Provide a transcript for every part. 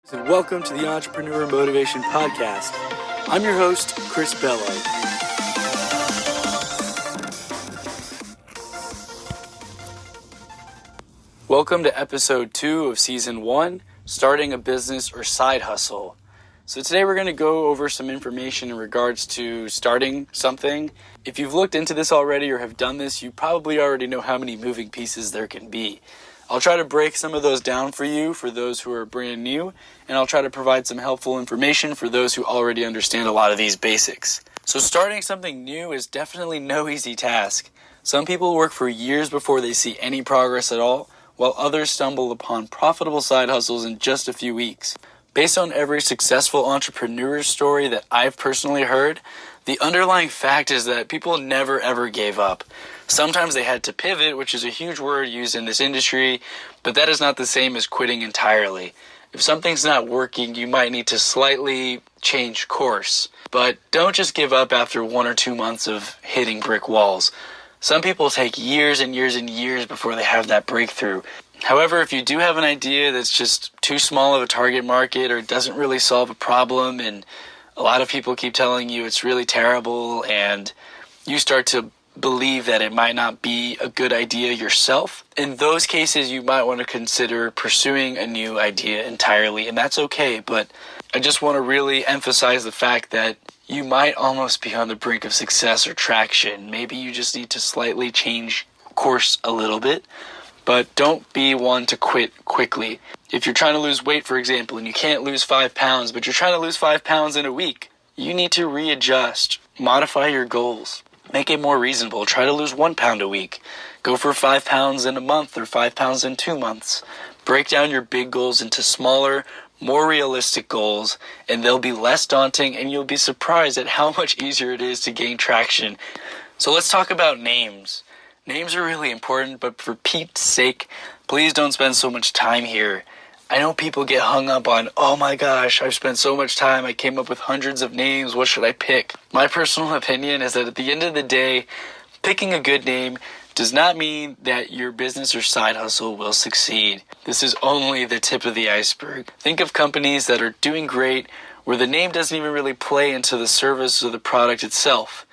And welcome to the Entrepreneur Motivation Podcast. I'm your host, Chris Bello. Welcome to episode 2 of season 1, Starting a Business or Side Hustle. So today we're going to go over some information in regards to starting something. If you've looked into this already or have done this, you probably already know how many moving pieces there can be. I'll try to break some of those down for you, for those who are brand new, and I'll try to provide some helpful information for those who already understand a lot of these basics. So starting something new is definitely no easy task. Some people work for years before they see any progress at all, while others stumble upon profitable side hustles in just a few weeks. Based on every successful entrepreneur's story that I've personally heard, the underlying fact is that people never ever gave up. Sometimes they had to pivot, which is a huge word used in this industry, but that is not the same as quitting entirely. If something's not working, you might need to slightly change course. But don't just give up after 1 or 2 months of hitting brick walls. Some people take years and years and years before they have that breakthrough. However, if you do have an idea that's just too small of a target market or doesn't really solve a problem, and a lot of people keep telling you it's really terrible, and you start to believe that it might not be a good idea yourself, in those cases you might want to consider pursuing a new idea entirely, and that's okay. But I just want to really emphasize the fact that you might almost be on the brink of success or traction. Maybe you just need to slightly change course a little bit, but don't be one to quit quickly. If you're trying to lose weight, for example, and you can't lose 5 pounds, but you're trying to lose 5 pounds in a week, you need to readjust, modify your goals. Make it more reasonable. Try to lose 1 pound a week. Go for 5 pounds in a month or 5 pounds in 2 months. Break down your big goals into smaller, more realistic goals, and they'll be less daunting, and you'll be surprised at how much easier it is to gain traction. So let's talk about names. Names are really important, but for Pete's sake, please don't spend so much time here. I know people get hung up on, oh my gosh, I've spent so much time, I came up with hundreds of names, what should I pick? My personal opinion is that at the end of the day, picking a good name does not mean that your business or side hustle will succeed. This is only the tip of the iceberg. Think of companies that are doing great where the name doesn't even really play into the service or the product itself.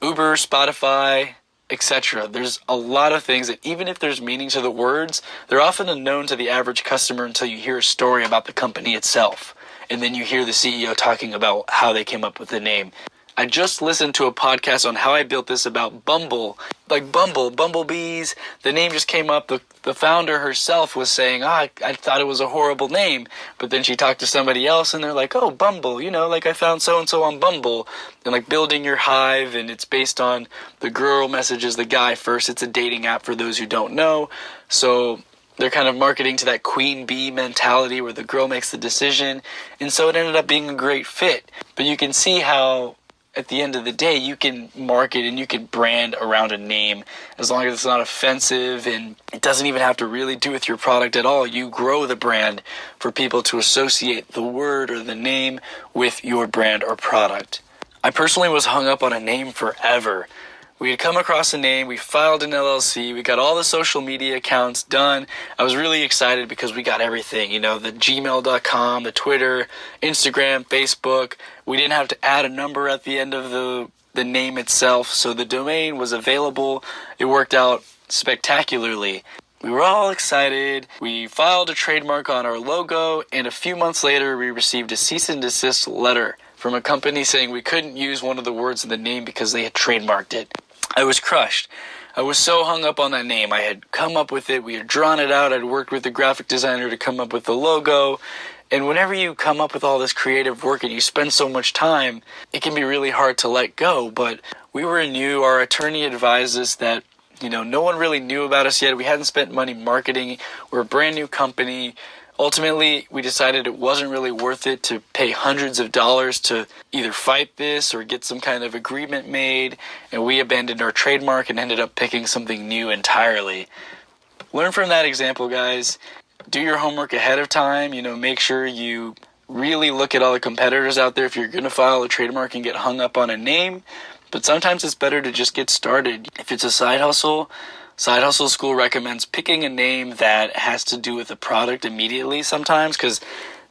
Uber, Spotify, etc. There's a lot of things that even if there's meaning to the words, they're often unknown to the average customer until you hear a story about the company itself. And then you hear the CEO talking about how they came up with the name. I just listened to a podcast on how I built this about Bumble. Like Bumblebees, the name just came up. The founder herself was saying, I thought it was a horrible name. But then she talked to somebody else and they're like, oh, Bumble, like I found so-and-so on Bumble. And like building your hive, and it's based on the girl messages the guy first. It's a dating app for those who don't know. So they're kind of marketing to that queen bee mentality where the girl makes the decision. And so it ended up being a great fit. But you can see how at the end of the day, you can market and you can brand around a name as long as it's not offensive, and it doesn't even have to really do with your product at all. You grow the brand for people to associate the word or the name with your brand or product. I personally was hung up on a name forever. We had come across a name, we filed an LLC, we got all the social media accounts done. I was really excited because we got everything, the gmail.com, the Twitter, Instagram, Facebook. We didn't have to add a number at the end of the name itself, so the domain was available. It worked out spectacularly. We were all excited. We filed a trademark on our logo, and a few months later, we received a cease and desist letter from a company saying we couldn't use one of the words in the name because they had trademarked it. I was crushed. I was so hung up on that name. I had come up with it. We had drawn it out. I'd worked with the graphic designer to come up with the logo. And whenever you come up with all this creative work and you spend so much time, it can be really hard to let go. But we were new. Our attorney advised us that, no one really knew about us yet. We hadn't spent money marketing. We're a brand new company. Ultimately, we decided it wasn't really worth it to pay hundreds of dollars to either fight this or get some kind of agreement made, and we abandoned our trademark and ended up picking something new entirely. Learn from that example, guys. Do your homework ahead of time. Make sure you really look at all the competitors out there if you're going to file a trademark and get hung up on a name. But sometimes it's better to just get started. If it's a side hustle, Side Hustle School recommends picking a name that has to do with the product immediately sometimes, because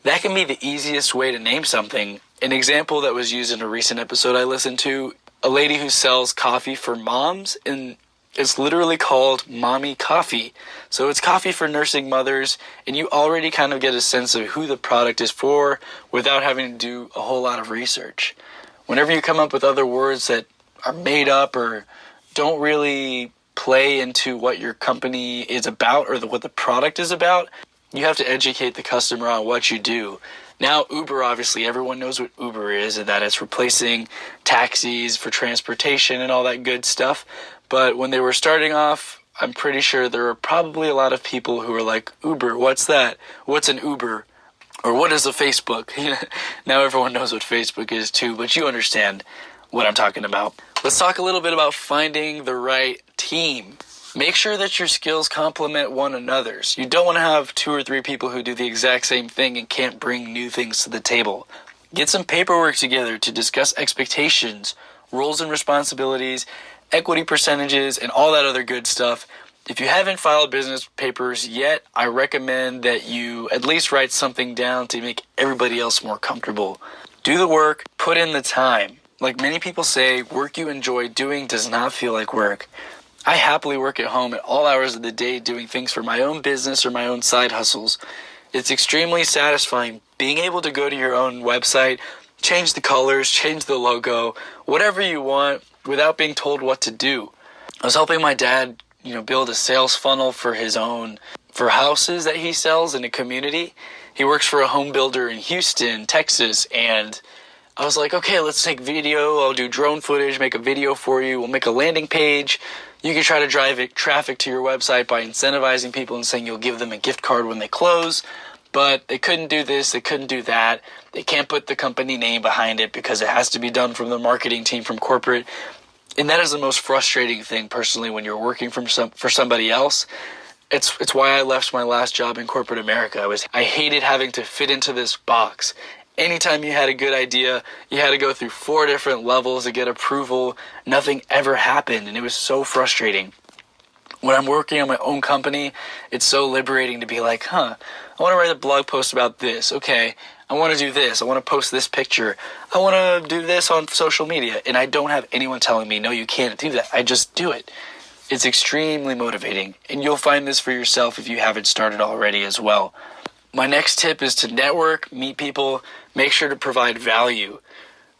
That can be the easiest way to name something. An example that was used in a recent episode I listened to, a lady who sells coffee for moms, and it's literally called Mommy Coffee. So it's coffee for nursing mothers, and you already kind of get a sense of who the product is for without having to do a whole lot of research. Whenever you come up with other words that are made up or don't really play into what your company is about or what the product is about, you have to educate the customer on what you do. Now, Uber, obviously, everyone knows what Uber is, and that it's replacing taxis for transportation and all that good stuff. But when they were starting off, I'm pretty sure there were probably a lot of people who were like, Uber, what's that? What's an Uber? Or what is a Facebook? Now everyone knows what Facebook is too, but you understand what I'm talking about. Let's talk a little bit about finding the right team. Make sure that your skills complement one another's. You don't want to have 2 or 3 people who do the exact same thing and can't bring new things to the table. Get some paperwork together to discuss expectations, roles and responsibilities, equity percentages, and all that other good stuff. If you haven't filed business papers yet, I recommend that you at least write something down to make everybody else more comfortable. Do the work, put in the time. Like many people say, work you enjoy doing does not feel like work. I happily work at home at all hours of the day doing things for my own business or my own side hustles. It's extremely satisfying being able to go to your own website, change the colors, change the logo, whatever you want without being told what to do. I was helping my dad, build a sales funnel for houses that he sells in a community. He works for a home builder in Houston, Texas, and I was like, okay, let's take video. I'll do drone footage, make a video for you. We'll make a landing page. You can try to drive traffic to your website by incentivizing people and saying you'll give them a gift card when they close. But they couldn't do this, they couldn't do that. They can't put the company name behind it because it has to be done from the marketing team from corporate. And that is the most frustrating thing personally when you're working for somebody else. It's why I left my last job in corporate America. I hated having to fit into this box. Anytime you had a good idea, you had to go through 4 different levels to get approval. Nothing ever happened, and it was so frustrating. When I'm working on my own company, it's so liberating to be like, I want to write a blog post about this. Okay, I want to do this. I want to post this picture. I want to do this on social media. And I don't have anyone telling me, no, you can't do that. I just do it. It's extremely motivating. And you'll find this for yourself if you haven't started already as well. My next tip is to network, meet people, make sure to provide value.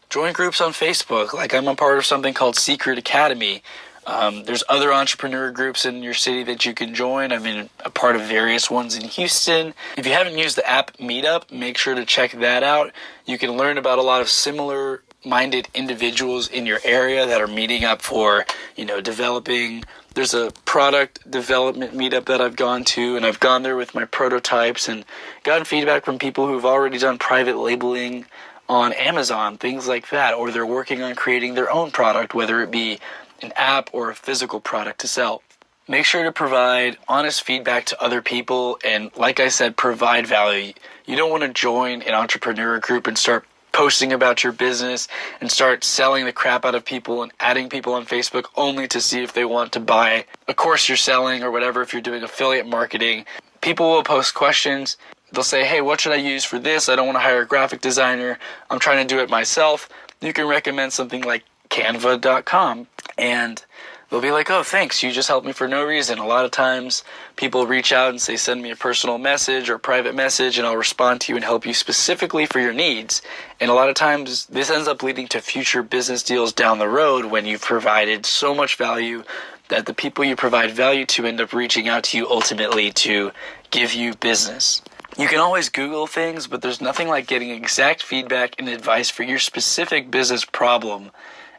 Join groups on Facebook. Like I'm a part of something called Secret Academy. There's other entrepreneur groups in your city that you can join. I'm in a part of various ones in Houston. If you haven't used the app Meetup, make sure to check that out. You can learn about a lot of similar-minded individuals in your area that are meeting up for, developing. There's a product development meetup that I've gone to, and I've gone there with my prototypes and gotten feedback from people who've already done private labeling on Amazon, things like that, or they're working on creating their own product, whether it be an app or a physical product to sell. Make sure to provide honest feedback to other people, and like I said, provide value. You don't want to join an entrepreneur group and start posting about your business and start selling the crap out of people and adding people on Facebook only to see if they want to buy a course you're selling or whatever. If you're doing affiliate marketing, people will post questions. They'll say, hey, what should I use for this? I don't want to hire a graphic designer. I'm trying to do it myself. You can recommend something like canva.com, and they'll be like, oh, thanks, you just helped me for no reason. A lot of times people reach out and say, send me a personal message or private message, and I'll respond to you and help you specifically for your needs. And a lot of times this ends up leading to future business deals down the road when you've provided so much value that the people you provide value to end up reaching out to you ultimately to give you business. You can always Google things, but there's nothing like getting exact feedback and advice for your specific business problem.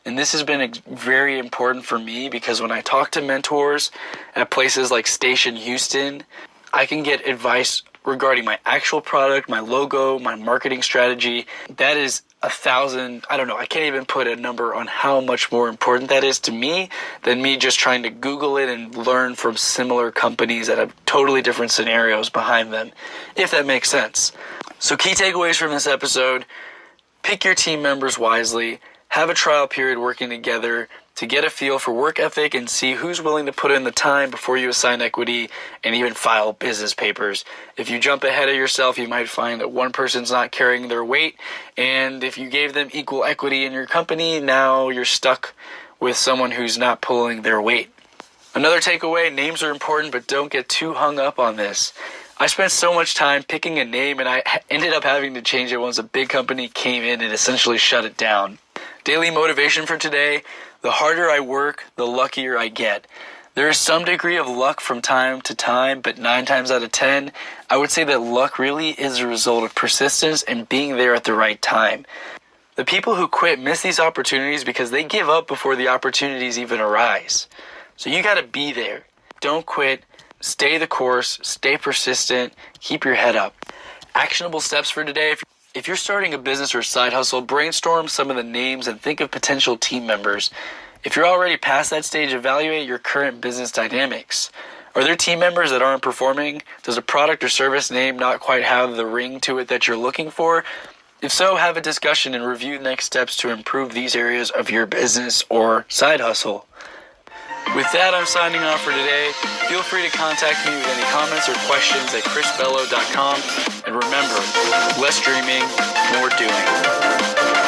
And this has been very important for me because when I talk to mentors at places like Station Houston, I can get advice regarding my actual product, my logo, my marketing strategy. That is 1,000, I can't even put a number on how much more important that is to me than me just trying to Google it and learn from similar companies that have totally different scenarios behind them, if that makes sense. So key takeaways from this episode: pick your team members wisely, have a trial period working together, to get a feel for work ethic and see who's willing to put in the time before you assign equity and even file business papers. If you jump ahead of yourself, you might find that one person's not carrying their weight, and if you gave them equal equity in your company, now you're stuck with someone who's not pulling their weight. Another takeaway, names are important, but don't get too hung up on this. I spent so much time picking a name, and I ended up having to change it once a big company came in and essentially shut it down. Daily motivation for today: the harder I work, the luckier I get. There is some degree of luck from time to time, but 9 times out of 10, I would say that luck really is a result of persistence and being there at the right time. The people who quit miss these opportunities because they give up before the opportunities even arise. So you gotta be there. Don't quit. Stay the course. Stay persistent. Keep your head up. Actionable steps for today. If you're starting a business or side hustle, brainstorm some of the names and think of potential team members. If you're already past that stage, evaluate your current business dynamics. Are there team members that aren't performing? Does a product or service name not quite have the ring to it that you're looking for? If so, have a discussion and review next steps to improve these areas of your business or side hustle. With that, I'm signing off for today. Feel free to contact me with any comments or questions at chrisbello.com. And remember, less dreaming, more doing.